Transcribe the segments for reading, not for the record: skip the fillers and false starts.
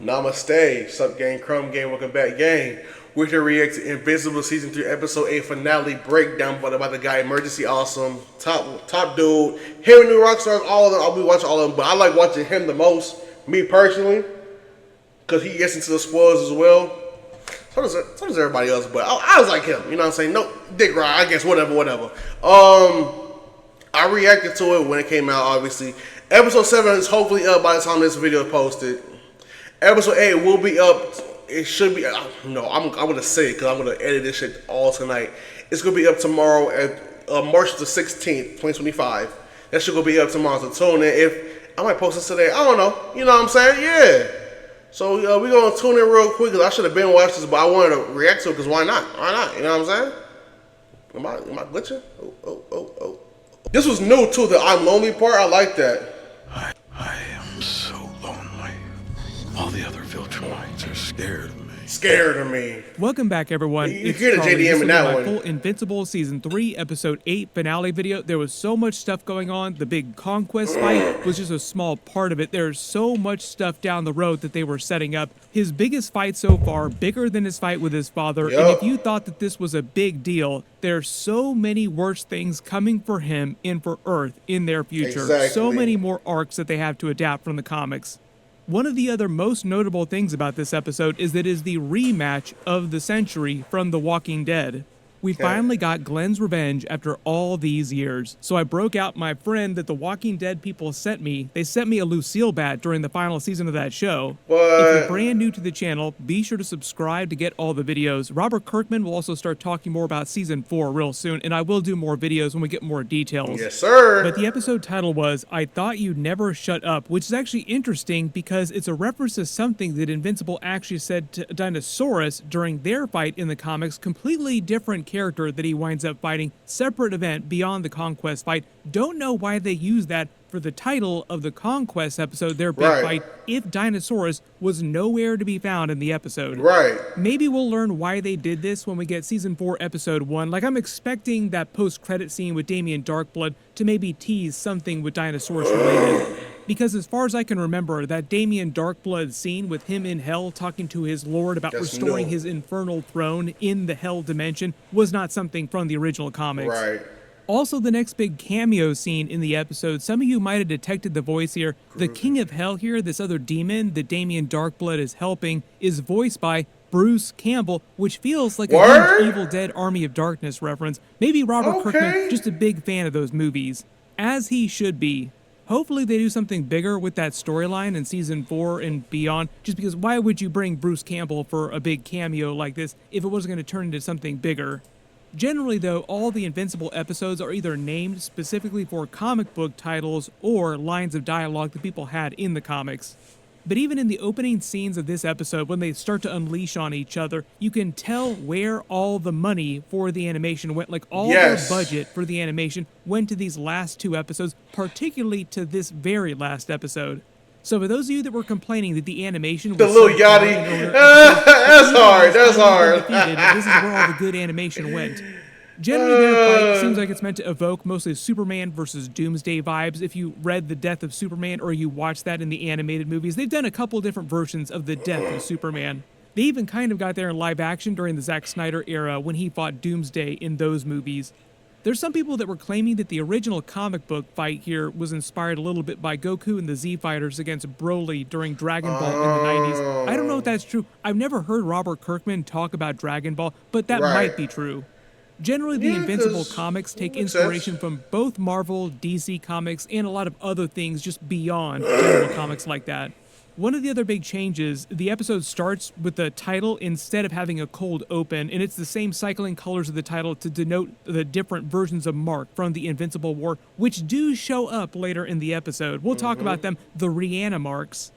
Namaste, sup gang, crumb gang, welcome back gang. We're here to react to Invincible Season 3 Episode 8 finale breakdown by the guy Emergency Awesome, top dude. Him and New Rockstars, all of them, I'll be watching all of them, but I like watching him the most, me personally, because he gets into the spoilers as well. So does everybody else, but I was like him, you know what I'm saying? No, dick ride, I guess, whatever. I reacted to it when it came out, obviously. Episode 7 is hopefully up by the time this video is posted. Episode 8 will be up. It should be. No, I'm gonna say it because I'm gonna edit this shit all tonight. It's gonna be up tomorrow at March the 16th, 2025. That shit gonna be up tomorrow. So tune in. If I might post this today, I don't know. You know what I'm saying? Yeah. So we gonna tune in real quick because I should have been watching this, but I wanted to react to it because why not? Why not? You know what I'm saying? Am I glitching? Oh. This was new too. The I'm lonely part. I like that. I am so lonely. All the other Viltrumites are scared of me. Welcome back, everyone. You hear the JDM in that one. Full Invincible Season 3, Episode 8 finale video. There was so much stuff going on. The big conquest fight was just a small part of it. There's so much stuff down the road that they were setting up. His biggest fight so far, bigger than his fight with his father. Yep. And if you thought that this was a big deal, there's so many worse things coming for him and for Earth in their future. Exactly. So many more arcs that they have to adapt from the comics. One of the other most notable things about this episode is that it is the rematch of the century from The Walking Dead. We finally got Glenn's revenge after all these years. So I broke out my friend that The Walking Dead people sent me. They sent me a Lucille bat during the final season of that show. What? If you're brand new to the channel, be sure to subscribe to get all the videos. Robert Kirkman will also start talking more about Season 4 real soon, and I will do more videos when we get more details. Yes, sir. But the episode title was, I Thought You'd Never Shut Up, which is actually interesting because it's a reference to something that Invincible actually said to Dinosaurus during their fight in the comics. Completely different character that he winds up fighting, separate event beyond the Conquest fight. Don't know why they used that for the title of the Conquest episode, their big fight, if Dinosaurus was nowhere to be found in the episode. Right. Maybe we'll learn why they did this when we get Season 4, Episode 1. Like, I'm expecting that post-credit scene with Damien Darkblood to maybe tease something with Dinosaurus related. Because as far as I can remember, that Damien Darkblood scene with him in Hell talking to his lord about restoring his infernal throne in the Hell dimension was not something from the original comics. Right. Also, the next big cameo scene in the episode, some of you might have detected the voice here. The King of Hell here, this other demon that Damien Darkblood is helping, is voiced by Bruce Campbell, which feels like a huge Evil Dead Army of Darkness reference. Maybe Robert Kirkman, just a big fan of those movies. As he should be. Hopefully they do something bigger with that storyline in Season 4 and beyond, just because why would you bring Bruce Campbell for a big cameo like this if it wasn't going to turn into something bigger? Generally, though, all the Invincible episodes are either named specifically for comic book titles or lines of dialogue that people had in the comics. But even in the opening scenes of this episode, when they start to unleash on each other, you can tell where all the money for the animation went. Like, all the budget for the animation went to these last two episodes, particularly to this very last episode. So for those of you that were complaining that the animation was Lil Yachty, that's hard. This is where all the good animation went. Generally, their fight seems like it's meant to evoke mostly Superman versus Doomsday vibes. If you read The Death of Superman or you watched that in the animated movies, they've done a couple different versions of The Death of Superman. They even kind of got there in live action during the Zack Snyder era when he fought Doomsday in those movies. There's some people that were claiming that the original comic book fight here was inspired a little bit by Goku and the Z-Fighters against Broly during Dragon Ball in the 90s. I don't know if that's true. I've never heard Robert Kirkman talk about Dragon Ball, but that might be true. Generally, the Invincible comics take inspiration from both Marvel, DC Comics, and a lot of other things just beyond general comics like that. One of the other big changes, the episode starts with the title instead of having a cold open, and it's the same cycling colors of the title to denote the different versions of Mark from the Invincible War, which do show up later in the episode. We'll talk about them, the Rihanna marks.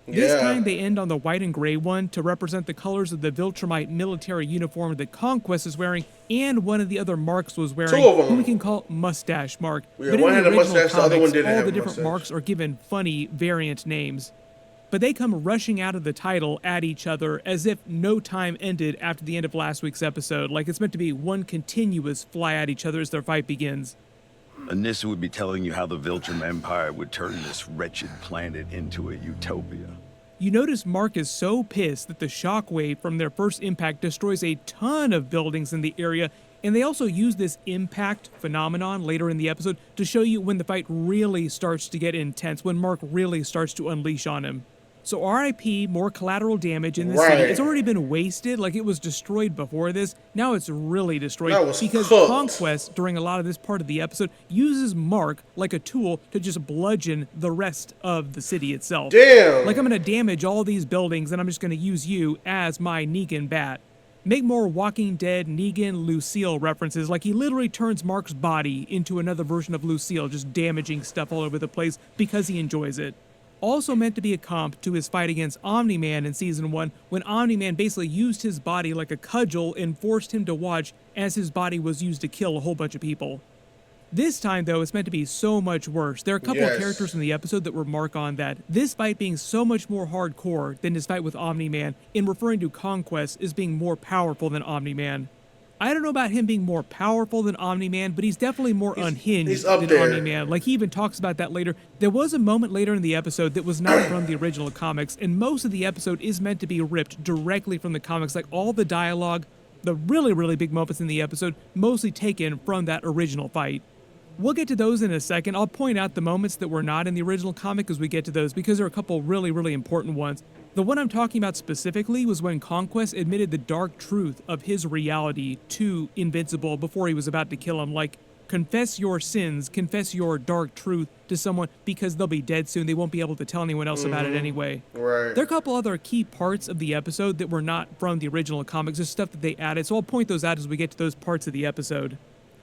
This time they end on the white and gray one to represent the colors of the Viltrumite military uniform that Conquest is wearing, and one of the other marks was wearing, who we can call Mustache Mark. But in the original comics, all the different marks are given funny variant names. But they come rushing out of the title at each other as if no time ended after the end of last week's episode, like it's meant to be one continuous fly at each other as their fight begins. Anissa would be telling you how the Viltrum Empire would turn this wretched planet into a utopia. You notice Mark is so pissed that the shockwave from their first impact destroys a ton of buildings in the area, and they also use this impact phenomenon later in the episode to show you when the fight really starts to get intense, when Mark really starts to unleash on him. So RIP, more collateral damage in the city. It's already been wasted, like it was destroyed before this. Now it's really destroyed because Conquest, during a lot of this part of the episode, uses Mark like a tool to just bludgeon the rest of the city itself. Damn! Like, I'm gonna damage all these buildings and I'm just gonna use you as my Negan bat. Make more Walking Dead, Negan, Lucille references, like he literally turns Mark's body into another version of Lucille, just damaging stuff all over the place because he enjoys it. Also meant to be a comp to his fight against Omni-Man in Season 1, when Omni-Man basically used his body like a cudgel and forced him to watch as his body was used to kill a whole bunch of people. This time, though, it's meant to be so much worse. There are a couple of characters in the episode that remark on that. This fight being so much more hardcore than his fight with Omni-Man, in referring to Conquest as being more powerful than Omni-Man. I don't know about him being more powerful than Omni-Man, but he's definitely more unhinged than Omni-Man. Like, he even talks about that later. There was a moment later in the episode that was not from the original comics, and most of the episode is meant to be ripped directly from the comics. Like, all the dialogue, the really, really big moments in the episode, mostly taken from that original fight. We'll get to those in a second. I'll point out the moments that were not in the original comic as we get to those, because there are a couple really, really important ones. The one I'm talking about specifically was when Conquest admitted the dark truth of his reality to Invincible before he was about to kill him. Like, confess your sins, confess your dark truth to someone, because they'll be dead soon. They won't be able to tell anyone else about it anyway. Right. There are a couple other key parts of the episode that were not from the original comics. There's stuff that they added, so I'll point those out as we get to those parts of the episode.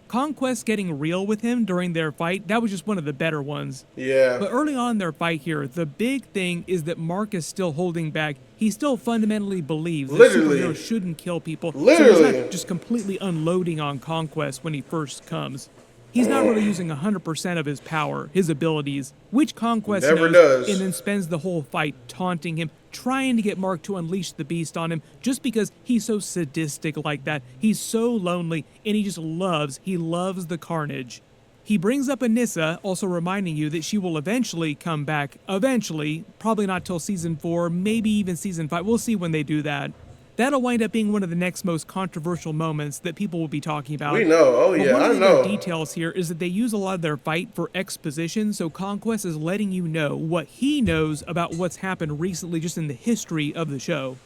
Conquest getting real with him during their fight, that was just one of the better ones. Yeah. But early on in their fight here, the big thing is that Mark is still holding back. He still fundamentally believes that superheroes shouldn't kill people. So he's not just completely unloading on Conquest when he first comes. He's not really using 100% of his power, his abilities, which Conquest knows, and then spends the whole fight taunting him, trying to get Mark to unleash the beast on him, just because he's so sadistic like that. He's so lonely, and he loves the carnage. He brings up Anissa, also reminding you that she will eventually come back. Eventually, probably not till Season 4, maybe even Season 5. We'll see when they do that. That'll wind up being one of the next most controversial moments that people will be talking about. We know, oh yeah, one I of the know. Details here is that they use a lot of their fight for exposition, so Conquest is letting you know what he knows about what's happened recently just in the history of the show.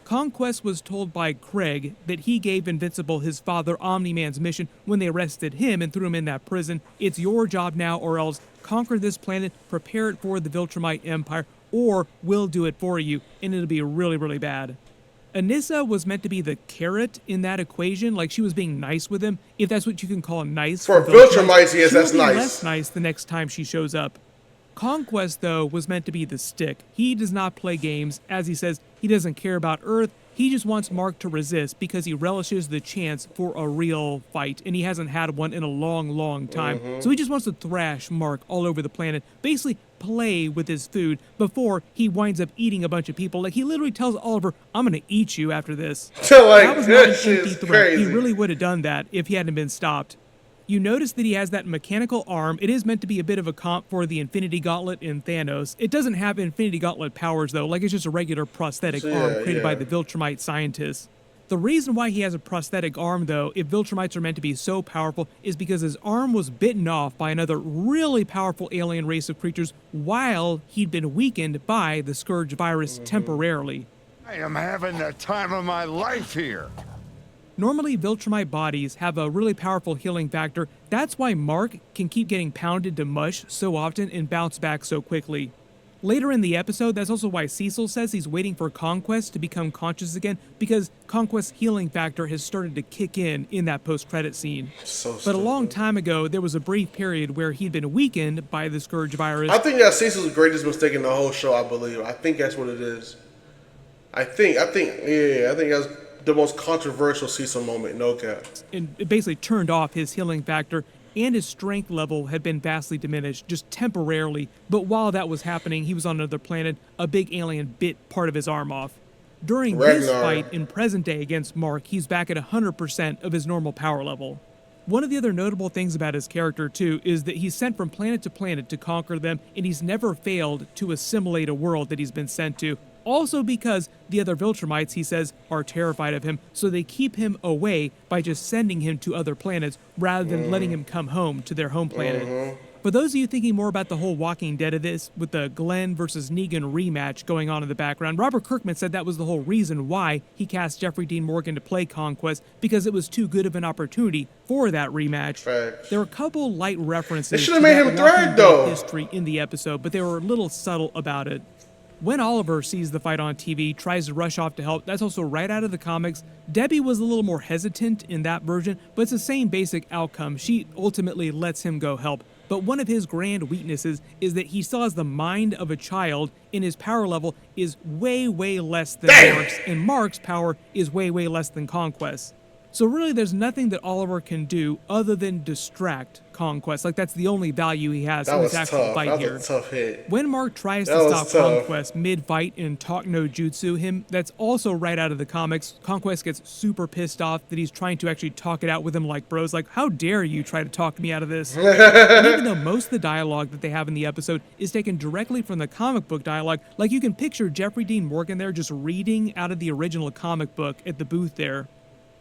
Conquest was told by Craig that he gave Invincible his father Omni-Man's mission when they arrested him and threw him in that prison. It's your job now, or else conquer this planet, prepare it for the Viltrumite Empire, or we'll do it for you, and it'll be really, really bad. Anissa was meant to be the carrot in that equation, like she was being nice with him, if that's what you can call nice. For Viltrumites, yes, that's nice. Less nice the next time she shows up. Conquest, though, was meant to be the stick. He does not play games. As he says, he doesn't care about Earth. He just wants Mark to resist because he relishes the chance for a real fight, and he hasn't had one in a long, long time. So he just wants to thrash Mark all over the planet, basically play with his food before he winds up eating a bunch of people. Like, he literally tells Oliver, I'm going to eat you after this. So, like, that was not an empty threat. Crazy. He really would have done that if he hadn't been stopped. You notice that he has that mechanical arm. It is meant to be a bit of a comp for the Infinity Gauntlet in Thanos. It doesn't have Infinity Gauntlet powers, though. Like, it's just a regular prosthetic arm created by the Viltrumite scientists. The reason why he has a prosthetic arm, though, if Viltrumites are meant to be so powerful, is because his arm was bitten off by another really powerful alien race of creatures while he'd been weakened by the Scourge virus temporarily. I am having the time of my life here. Normally, Viltrumite bodies have a really powerful healing factor. That's why Mark can keep getting pounded to mush so often and bounce back so quickly. Later in the episode, that's also why Cecil says he's waiting for Conquest to become conscious again, because Conquest's healing factor has started to kick in that post-credit scene. But a long time ago, there was a brief period where he'd been weakened by the Scourge virus. I think that's Cecil's greatest mistake in the whole show, I believe. I think that's what it is. I think that's the most controversial Cecil moment, no cap. And it basically turned off his healing factor, and his strength level had been vastly diminished, just temporarily. But while that was happening, he was on another planet. A big alien bit part of his arm off. During this fight in present day against Mark, he's back at 100% of his normal power level. One of the other notable things about his character, too, is that he's sent from planet to planet to conquer them, and he's never failed to assimilate a world that he's been sent to. Also because the other Viltrumites, he says, are terrified of him, so they keep him away by just sending him to other planets rather than letting him come home to their home planet. For those of you thinking more about the whole Walking Dead of this, with the Glenn versus Negan rematch going on in the background, Robert Kirkman said that was the whole reason why he cast Jeffrey Dean Morgan to play Conquest, because it was too good of an opportunity for that rematch. Facts. There were a couple light references They to should have made that him Walking third, Dead though. history in the episode, but they were a little subtle about it. When Oliver sees the fight on TV, tries to rush off to help, that's also right out of the comics. Debbie was a little more hesitant in that version, but it's the same basic outcome. She ultimately lets him go help. But one of his grand weaknesses is that he still has the mind of a child, and his power level is way, way less than Mark's, and Mark's power is way, way less than Conquest. So really, there's nothing that Oliver can do other than distract Conquest. Like, that's the only value he has That in was this actual tough. fight That here. was a tough hit. When Mark tries That to was stop tough. Conquest mid-fight and talk no jutsu him, that's also right out of the comics. Conquest gets super pissed off that he's trying to actually talk it out with him like bros. Like, how dare you try to talk me out of this? And even though most of the dialogue that they have in the episode is taken directly from the comic book dialogue, like you can picture Jeffrey Dean Morgan there just reading out of the original comic book at the booth there.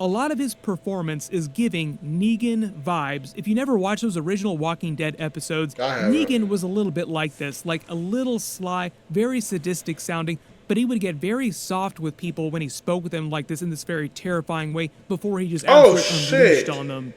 A lot of his performance is giving Negan vibes. If you never watched those original Walking Dead episodes, I haven't. Negan was a little bit like this, like a little sly, very sadistic sounding, but he would get very soft with people when he spoke with them like this in this very terrifying way before he just Oh, absolutely unleashed shit. on them.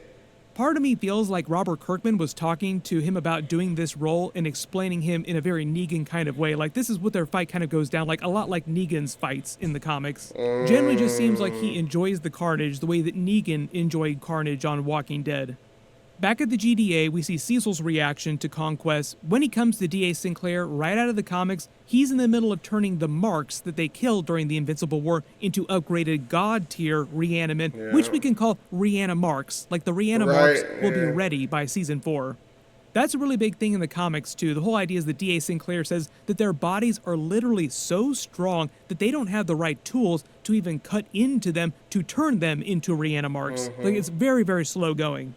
Part of me feels like Robert Kirkman was talking to him about doing this role and explaining him in a very Negan kind of way. Like, this is what their fight kind of goes down, like a lot like Negan's fights in the comics. Generally just seems like he enjoys the carnage the way that Negan enjoyed carnage on Walking Dead. Back at the GDA, we see Cecil's reaction to Conquest. When he comes to D.A. Sinclair, right out of the comics, he's in the middle of turning the marks that they killed during the Invincible War into upgraded God-tier Reanimen, which we can call Reanimarks. Like, the Reanimarks will be ready by Season 4. That's a really big thing in the comics, too. The whole idea is that D.A. Sinclair says that their bodies are literally so strong that they don't have the right tools to even cut into them to turn them into Reanimarks. Like, it's very, very slow going.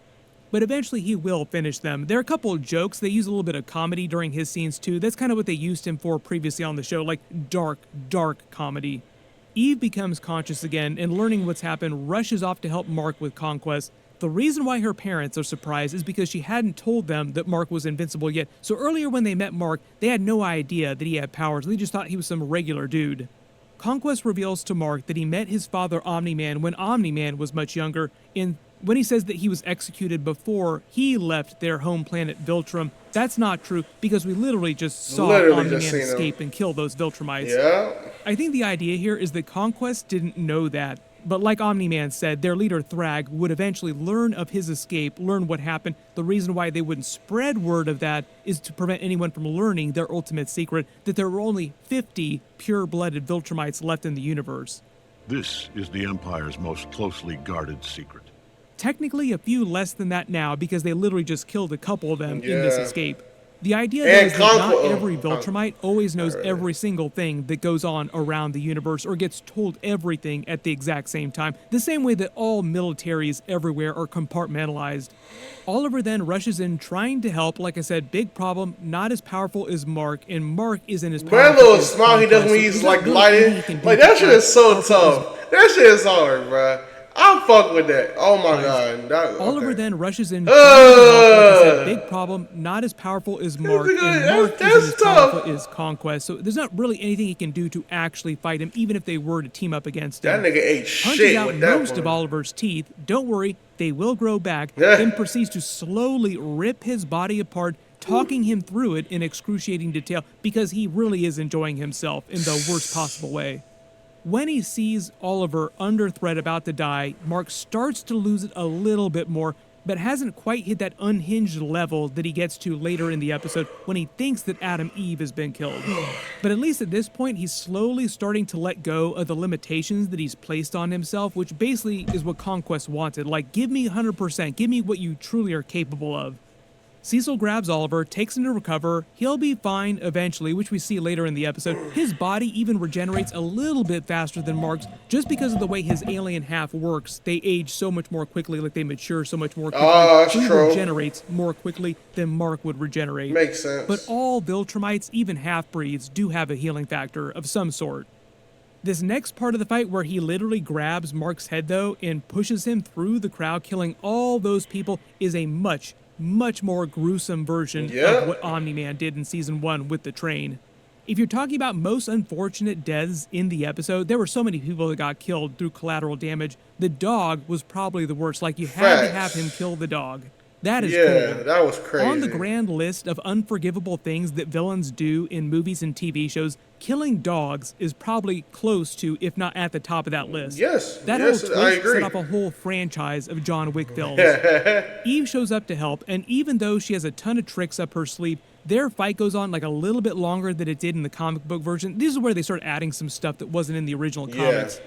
But eventually he will finish them. There are a couple of jokes. They use a little bit of comedy during his scenes too. That's kind of what they used him for previously on the show, like dark, dark comedy. Eve becomes conscious again and learning what's happened, rushes off to help Mark with Conquest. The reason why her parents are surprised is because she hadn't told them that Mark was invincible yet. So earlier when they met Mark, they had no idea that he had powers. They just thought he was some regular dude. Conquest reveals to Mark that he met his father Omni-Man when Omni-Man was much younger, and when he says that he was executed before he left their home planet Viltrum, that's not true because we literally just saw Omni-Man escape and kill those Viltrumites. Yeah. I think the idea here is that Conquest didn't know that, but like Omni-Man said, their leader Thrag would eventually learn of his escape, learn what happened. The reason why they wouldn't spread word of that is to prevent anyone from learning their ultimate secret, that there were only 50 pure-blooded Viltrumites left in the universe. This is the Empire's most closely guarded secret. Technically a few less than that now because they literally just killed a couple of them in this escape. The idea though, is that not every Viltrumite always knows every single thing that goes on around the universe or gets told everything at the exact same time, the same way that all militaries everywhere are compartmentalized. Oliver then rushes in trying to help. Like I said, big problem, not as powerful as Mark, and Mark isn't as powerful. That little smile he does when he's like lighting, like that shit is so tough. That shit is hard, bruh. I'm fuck with that. Oh my god. Oliver then rushes in. Like I said, big problem, not as powerful as Mark, and Mark isn't as powerful as Conquest. So there's not really anything he can do to actually fight him, even if they were to team up against him. That nigga ate Punches shit out with that most one. of Oliver's teeth. Don't worry, they will grow back. Then proceeds to slowly rip his body apart, talking him through it in excruciating detail because he really is enjoying himself in the worst possible way. When he sees Oliver under threat about to die, Mark starts to lose it a little bit more, but hasn't quite hit that unhinged level that he gets to later in the episode when he thinks that Adam Eve has been killed. But at least at this point, he's slowly starting to let go of the limitations that he's placed on himself, which basically is what Conquest wanted. Like, give me 100%, give me what you truly are capable of. Cecil grabs Oliver, takes him to recover. He'll be fine eventually, which we see later in the episode. His body even regenerates a little bit faster than Mark's just because of the way his alien half works. They age so much more quickly, like they mature so much more quickly. That's so he true. regenerates more quickly than Mark would regenerate. Makes sense. But all Viltrumites, even half-breeds, do have a healing factor of some sort. This next part of the fight where he literally grabs Mark's head, though, and pushes him through the crowd, killing all those people, is a much more gruesome version of what Omni-Man did in Season 1 with the train. If you're talking about most unfortunate deaths in the episode, there were so many people that got killed through collateral damage. The dog was probably the worst. Like, you had to have him kill the dog. That is cool. That was crazy. On the grand list of unforgivable things that villains do in movies and TV shows, killing dogs is probably close to, if not at the top of that list. Yes, That yes, whole I twist agree. set up a whole franchise of John Wick films. Eve shows up to help, and even though she has a ton of tricks up her sleeve, their fight goes on like a little bit longer than it did in the comic book version. This is where they start adding some stuff that wasn't in the original comics.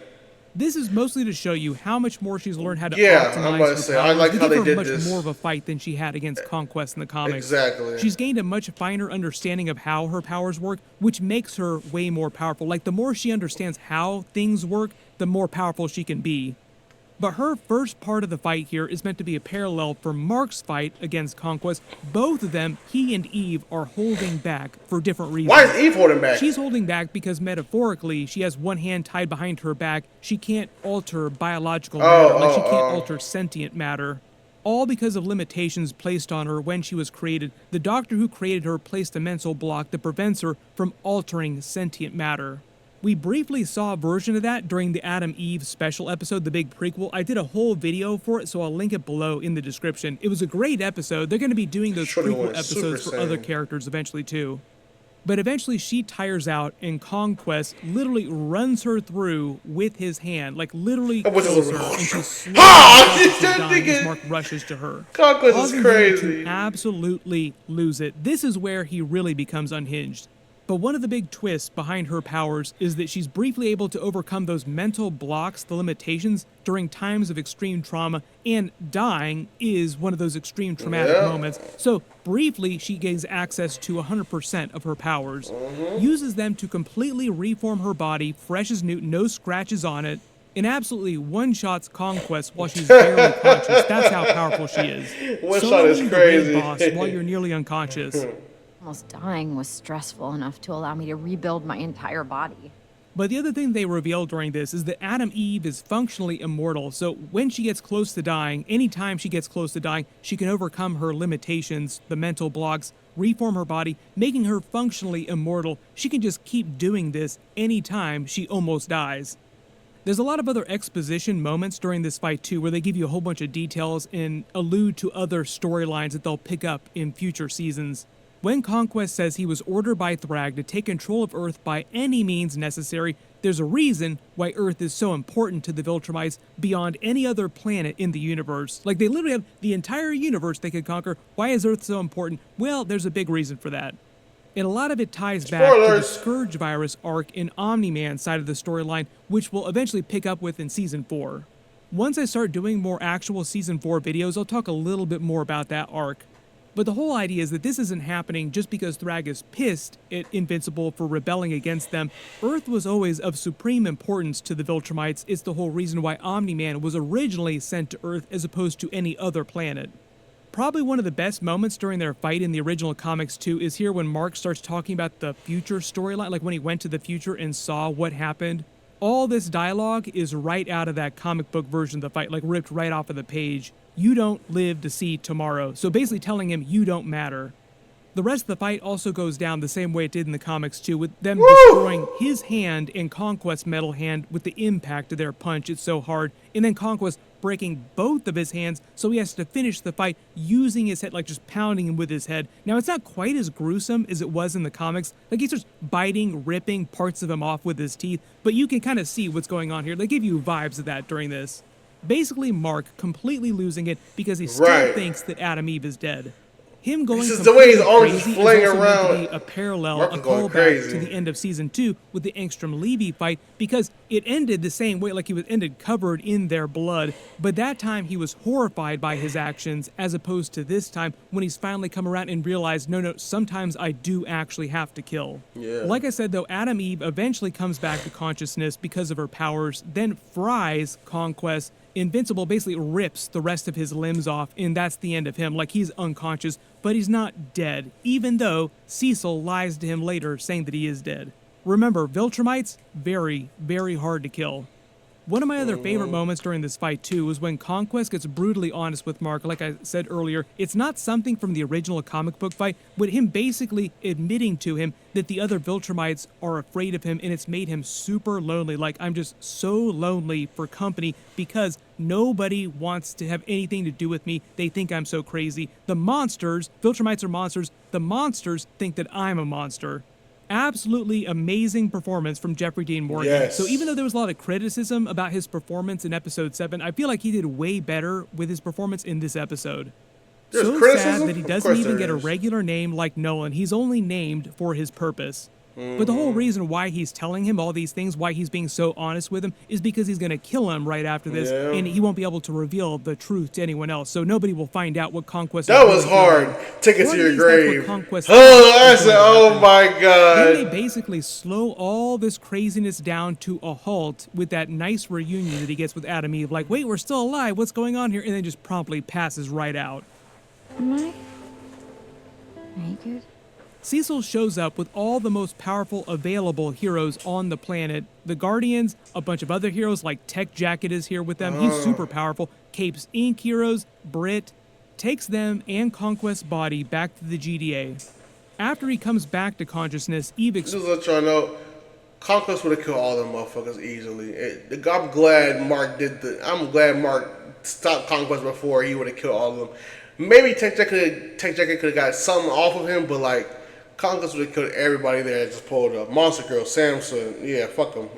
This is mostly to show you how much more she's learned how to optimize I'm about to her say, I powers. like They how give they her did much this. more of a fight than she had against Conquest in the comics. Exactly. She's gained a much finer understanding of how her powers work, which makes her way more powerful. Like, the more she understands how things work, the more powerful she can be. But her first part of the fight here is meant to be a parallel for Mark's fight against Conquest. Both of them, he and Eve, are holding back for different reasons. Why is Eve holding back? She's holding back because metaphorically, she has one hand tied behind her back. She can't alter biological matter, like she can't alter sentient matter. All because of limitations placed on her when she was created. The doctor who created her placed a mental block that prevents her from altering sentient matter. We briefly saw a version of that during the Adam Eve special episode, the big prequel. I did a whole video for it, so I'll link it below in the description. It was a great episode. They're going to be doing those Shorty prequel went episodes Super for other Saiyan. characters eventually too. But eventually she tires out, and Conquest literally runs her through with his hand, like literally was kills a- her, and she's slowly that dying nigga- as Mark rushes to her. Conquest is Causing him crazy. to absolutely lose it. This is where he really becomes unhinged. But one of the big twists behind her powers is that she's briefly able to overcome those mental blocks, the limitations, during times of extreme trauma, and dying is one of those extreme traumatic moments. So briefly, she gains access to 100% of her powers, uses them to completely reform her body, fresh as new, no scratches on it, and absolutely one-shots Conquest while she's barely conscious. That's how powerful she is. One shot Soloing is the raid crazy. boss while you're nearly unconscious. Almost dying was stressful enough to allow me to rebuild my entire body. But the other thing they reveal during this is that Adam Eve is functionally immortal, so when she gets close to dying, anytime she gets close to dying, she can overcome her limitations, the mental blocks, reform her body, making her functionally immortal. She can just keep doing this anytime she almost dies. There's a lot of other exposition moments during this fight too, where they give you a whole bunch of details and allude to other storylines that they'll pick up in future seasons. When Conquest says he was ordered by Thrag to take control of Earth by any means necessary, there's a reason why Earth is so important to the Viltrumites beyond any other planet in the universe. Like, they literally have the entire universe they could conquer. Why is Earth so important? Well, there's a big reason for that. And a lot of it ties back to the Spoilers. Scourge virus arc in Omni-Man's side of the storyline, which we'll eventually pick up with in Season 4. Once I start doing more actual Season 4 videos, I'll talk a little bit more about that arc. But the whole idea is that this isn't happening just because Thrag is pissed at Invincible for rebelling against them. Earth was always of supreme importance to the Viltrumites. It's the whole reason why Omni-Man was originally sent to Earth as opposed to any other planet. Probably one of the best moments during their fight in the original comics too is here when Mark starts talking about the future storyline, like when he went to the future and saw what happened. All this dialogue is right out of that comic book version of the fight, like ripped right off of the page. You don't live to see tomorrow. So basically telling him you don't matter. The rest of the fight also goes down the same way it did in the comics too, with them destroying his hand and Conquest's metal hand with the impact of their punch. It's so hard. And then Conquest breaking both of his hands, so he has to finish the fight using his head, like just pounding him with his head. Now, it's not quite as gruesome as it was in the comics. Like, he's just biting, ripping parts of him off with his teeth, but you can kind of see what's going on here. They give you vibes of that during this. Basically, Mark completely losing it because he still thinks that Adam Eve is dead. Him going This is the way his completely arms crazy is flaying also meant to around. be a parallel, Mark a is going callback crazy. to the end of season 2 with the Engstrom Levy fight, because it ended the same way, like he was ended covered in their blood. But that time he was horrified by his actions, as opposed to this time when he's finally come around and realized, no, sometimes I do actually have to kill. Yeah. Like I said though, Adam Eve eventually comes back to consciousness because of her powers, then fries Conquest. Invincible basically rips the rest of his limbs off, and that's the end of him. Like, he's unconscious, but he's not dead, even though Cecil lies to him later saying that he is dead. Remember, Viltrumites, very, very hard to kill. One of my other favorite moments during this fight, too, was when Conquest gets brutally honest with Mark. Like I said earlier, it's not something from the original comic book fight, but him basically admitting to him that the other Viltrumites are afraid of him, and it's made him super lonely. Like, I'm just so lonely for company because nobody wants to have anything to do with me. They think I'm so crazy. The monsters, Viltrumites are monsters, the monsters think that I'm a monster. Absolutely amazing performance from Jeffrey Dean Morgan. Yes. So even though there was a lot of criticism about his performance in episode 7, I feel like he did way better with his performance in this episode. There's So criticism? sad that he Of doesn't course even there get a is. regular name like Nolan. He's only named for his purpose. But the whole reason why he's telling him all these things, why he's being so honest with him, is because he's going to kill him right after this, Yeah. and he won't be able to reveal the truth to anyone else. So nobody will find out what Conquest That is was really hard. doing. Take it Or to at your least that's what grave. Conquest Oh, thought I was said, going to oh happen. my Then they god. basically slow all this craziness down to a halt with that nice reunion that he gets with Adam Eve. Like, wait, we're still alive. What's going on here? And then just promptly passes right out. Am I? Are you good? Cecil shows up with all the most powerful available heroes on the planet. The Guardians, a bunch of other heroes like Tech Jacket is here with them. He's super powerful. Capes Inc. heroes, Brit, takes them and Conquest's body back to the GDA. After he comes back to consciousness, Eve Just to let y'all know, Conquest would have killed all them motherfuckers easily. I'm glad Mark stopped Conquest before he would have killed all of them. Maybe Tech Jacket could have got something off of him, but like Conquest would have killed everybody there. Just pulled up. Monster Girl, Samson, yeah, fuck them.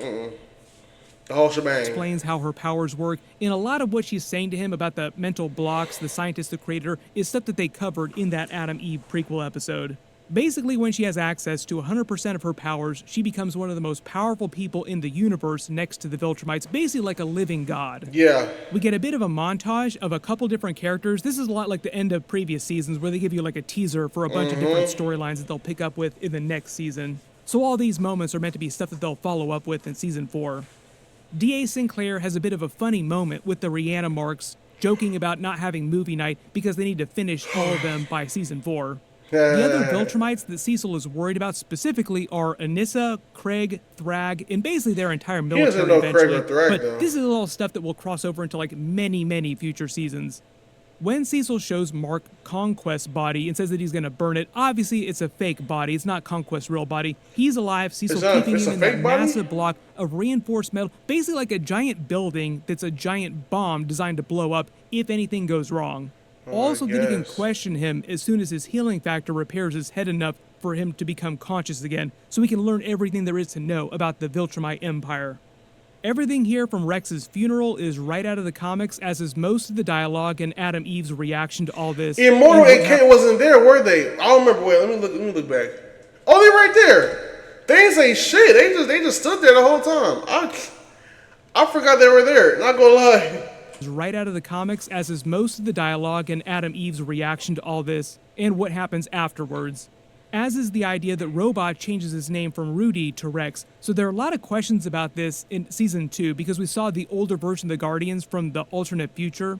The whole shebang. explains how her powers work, and a lot of what she's saying to him about the mental blocks, the scientist, the creator, is stuff that they covered in that Adam Eve prequel episode. Basically, when she has access to 100% of her powers, she becomes one of the most powerful people in the universe next to the Viltrumites, basically like a living god. Yeah. We get a bit of a montage of a couple different characters. This is a lot like the end of previous seasons where they give you like a teaser for a bunch of different storylines that they'll pick up with in the next season. So all these moments are meant to be stuff that they'll follow up with in season 4. D.A. Sinclair has a bit of a funny moment with the Rihanna marks, joking about not having movie night because they need to finish all of them by season 4. The other Viltrumites that Cecil is worried about specifically are Anissa, Craig, Thrag, and basically their entire military know Craig or eventually. Thrag, But though. this is all stuff that will cross over into like many, many future seasons. When Cecil shows Mark Conquest's body and says that he's going to burn it, obviously it's a fake body. It's not Conquest's real body. He's alive. Cecil's keeping it's him a in that fake body? massive block of reinforced metal, basically like a giant building that's a giant bomb designed to blow up if anything goes wrong. Also, that he can guess. question him as soon as his healing factor repairs his head enough for him to become conscious again, so he can learn everything there is to know about the Viltrumite Empire. Everything here from Rex's funeral is right out of the comics, as is most of the dialogue and Adam Eve's reaction to all this. Immortal And and Kate wasn't there, were they? I don't remember. Wait, let me look back. Oh, they're right there. They didn't say shit. They just stood there the whole time. I forgot they were there. Not gonna lie. right out of the comics, as is most of the dialogue and Adam Eve's reaction to all this, and what happens afterwards. As is the idea that Robot changes his name from Rudy to Rex. So there are a lot of questions about this in Season 2, because we saw the older version of the Guardians from the alternate future.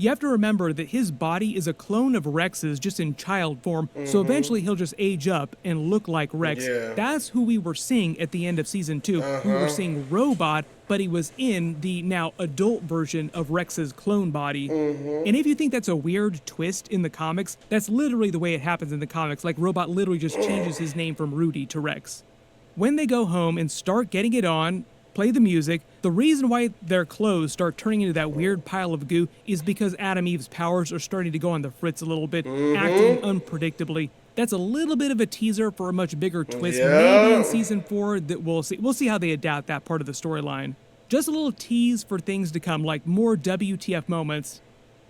You have to remember that his body is a clone of Rex's, just in child form, so eventually he'll just age up and look like Rex. Yeah. That's who we were seeing at the end of Season 2. We were seeing Robot, but he was in the now adult version of Rex's clone body. And if you think that's a weird twist in the comics, that's literally the way it happens in the comics. Like, Robot literally just changes his name from Rudy to Rex. When they go home and start getting it on, play the music, the reason why their clothes start turning into that weird pile of goo is because Adam Eve's powers are starting to go on the fritz a little bit, acting unpredictably. That's a little bit of a teaser for a much bigger twist, maybe in Season 4, that we'll see. We'll see how they adapt that part of the storyline. Just a little tease for things to come, like more WTF moments.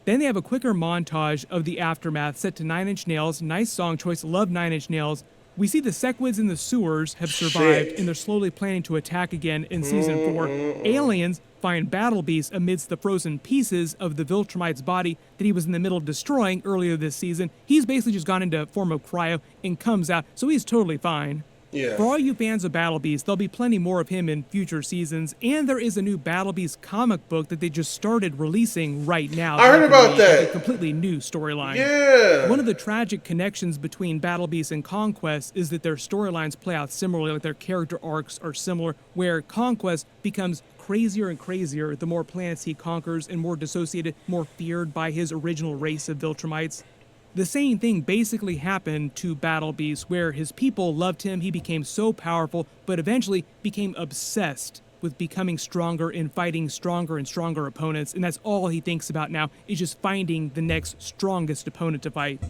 Then they have a quicker montage of the aftermath set to 9 Inch Nails. Nice song choice, love 9 Inch Nails. We see the Sequids in the sewers have survived, Shit. and they're slowly planning to attack again in Season 4. Aliens find Battle Beast amidst the frozen pieces of the Viltrumite's body that he was in the middle of destroying earlier this season. He's basically just gone into a form of cryo and comes out, so he's totally fine. Yeah. For all you fans of Battle Beast, there'll be plenty more of him in future seasons, and there is a new Battle Beast comic book that they just started releasing right now. I heard about that. A completely new storyline. Yeah. One of the tragic connections between Battle Beast and Conquest is that their storylines play out similarly, like their character arcs are similar, where Conquest becomes crazier and crazier the more planets he conquers and more dissociated, more feared by his original race of Viltrumites. The same thing basically happened to Battle Beast, where his people loved him, he became so powerful, but eventually became obsessed with becoming stronger and fighting stronger and stronger opponents, and that's all he thinks about now, is just finding the next strongest opponent to fight.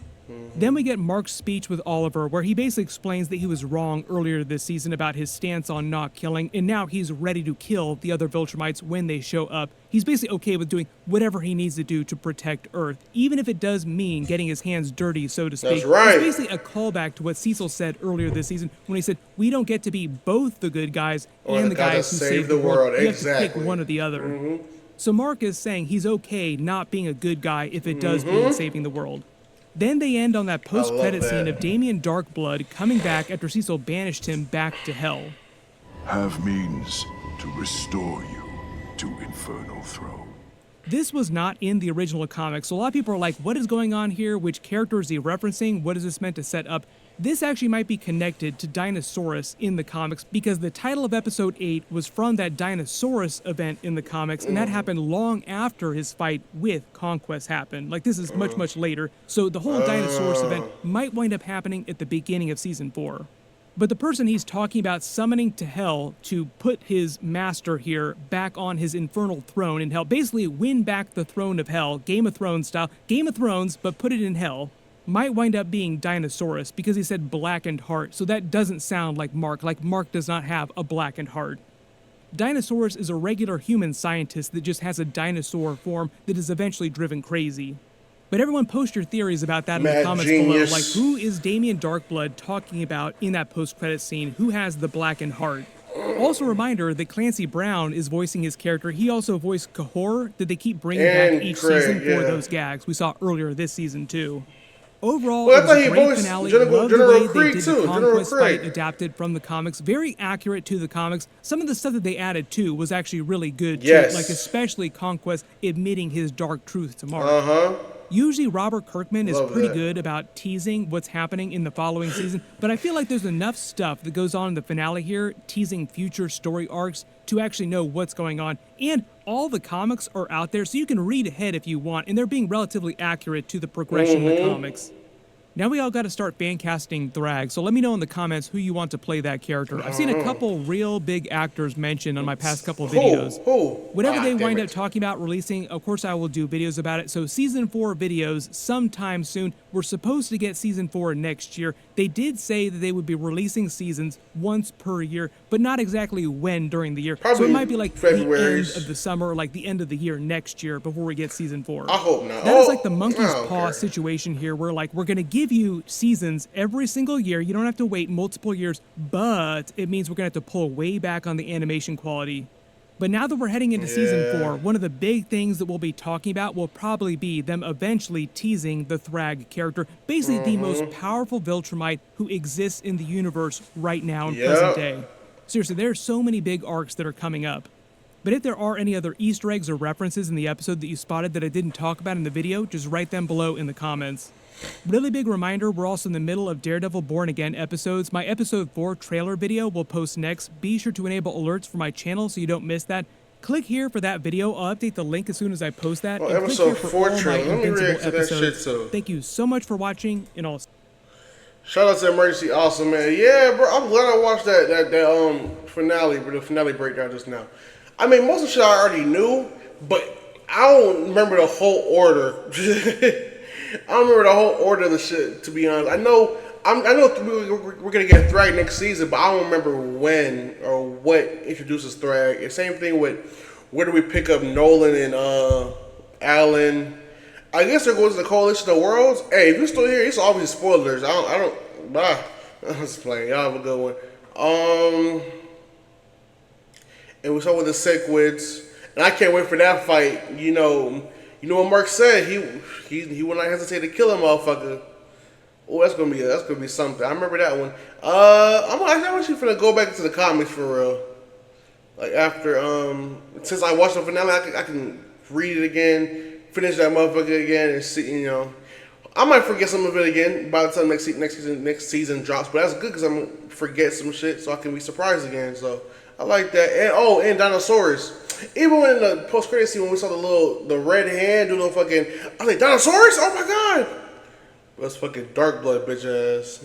Then we get Mark's speech with Oliver, where he basically explains that he was wrong earlier this season about his stance on not killing, and now he's ready to kill the other Viltrumites when they show up. He's basically okay with doing whatever he needs to do to protect Earth, even if it does mean getting his hands dirty, so to speak. That's right. It's basically a callback to what Cecil said earlier this season when he said, we don't get to be both the good guys Or and the the guy guys that who save the world. world. You have Exactly. to pick one or the other. So Mark is saying he's okay not being a good guy if it does mean saving the world. Then they end on that post-credit that. scene of Damien Darkblood coming back after Cecil banished him back to hell. Have means to restore you to Infernal Throne. This was not in the original comics, so a lot of people are like, what is going on here? Which character is he referencing? What is this meant to set up? This actually might be connected to Dinosaurus in the comics because the title of episode 8 was from that Dinosaurus event in the comics, and that happened long after his fight with Conquest happened. Like, this is much, much later, so the whole Dinosaurus event might wind up happening at the beginning of Season 4. But the person he's talking about summoning to hell to put his master here back on his infernal throne in hell, basically win back the throne of hell, Game of Thrones style, Game of Thrones, but put it in hell, might wind up being Dinosaurus because he said blackened heart, so that doesn't sound like Mark does not have a blackened heart. Dinosaurus is a regular human scientist that just has a dinosaur form that is eventually driven crazy. But everyone post your theories about that in the Mad comments genius. below. Like, who is Damien Darkblood talking about in that post-credit scene? Who has the blackened heart? Also a reminder that Clancy Brown is voicing his character. He also voiced Cahor, that they keep bringing And back each Craig, season for yeah. those gags we saw earlier this season too. Overall, Well, I it thought was he a great voiced finale. General- Love the General way Craig, they did too. the General Conquest Craig. fight adapted from the comics. Very accurate to the comics. Some of the stuff that they added too was actually really good too. Yes. Like especially Conquest admitting his dark truth to Mark. Uh-huh. Usually Robert Kirkman is Love pretty that. good about teasing what's happening in the following season, but I feel like there's enough stuff that goes on in the finale here, teasing future story arcs, to actually know what's going on. And all the comics are out there, so you can read ahead if you want, and they're being relatively accurate to the progression of the comics. Now we all got to start fan casting Thrag, so let me know in the comments who you want to play that character. I've seen a couple real big actors mentioned on my past couple of videos. Who? Whatever they damn wind it. up talking about releasing, of course I will do videos about it. So Season 4 videos sometime soon. We're supposed to get Season 4 next year. They did say that they would be releasing seasons once per year, but not exactly when during the year. So Probably it might be like the February's. end of the summer or like the end of the year next year before we get Season 4. I hope not. That is Oh, like the monkey's I don't paw care. situation here, where like we're gonna give you seasons every single year. You don't have to wait multiple years, but it means we're gonna have to pull way back on the animation quality. But now that we're heading into Season 4, one of the big things that we'll be talking about will probably be them eventually teasing the Thrag character, basically the most powerful Viltrumite who exists in the universe right now in present day. Seriously, there are so many big arcs that are coming up. But if there are any other Easter eggs or references in the episode that you spotted that I didn't talk about in the video, just write them below in the comments. Really big reminder, we're also in the middle of Daredevil Born Again episodes. My episode 4 trailer video will post next. Be sure to enable alerts for my channel so you don't miss that. Click here for that video. I'll update the link as soon as I post that. Oh, and click episode here for 4 all my trailer. Let me Invincible react to that episodes. shit, too. Thank you so much for watching, and I'll Shout out to Emergency Awesome, man. Yeah, bro, I'm glad I watched that finale, the finale breakdown just now. I mean, most of the shit I already knew, but I don't remember the whole order. I don't remember the whole order of the shit, to be honest. I know we're gonna get Thrag next season, but I don't remember when or what introduces Thrag. And same thing with where do we pick up Nolan and Alan. I guess they're going to the Coalition of Worlds. Hey, if you're still here, it's obviously spoilers. I don't. Bye. I'm just playing. Y'all have a good one. And we saw with the Sequids, and I can't wait for that fight. You know what Mark said. He would not hesitate to kill a motherfucker. Oh, that's gonna be something. I remember that one. I'm actually finna go back into the comics for real. Like after since I watched the finale, I can read it again, finish that motherfucker again, and see. I might forget some of it again by the time next season drops. But that's good because I'm gonna forget some shit, so I can be surprised again. So I like that. And Dinosaurus. Even when in the post credit scene when we saw the red hand do the fucking, I was like, Dinosaurus! Oh my god! That's fucking dark blood, bitch ass.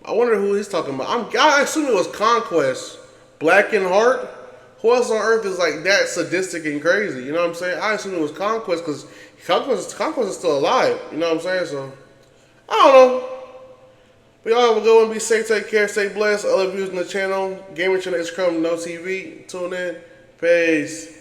I wonder who he's talking about. I assume it was Conquest, Black and Heart. Who else on Earth is like that sadistic and crazy? You know what I'm saying? I assume it was Conquest because Conquest is still alive. You know what I'm saying? So I don't know. But y'all have a good one. Be safe, take care, stay blessed. Other views on the channel. Gaming channel is Chrome, no TV. Tune in. Peace.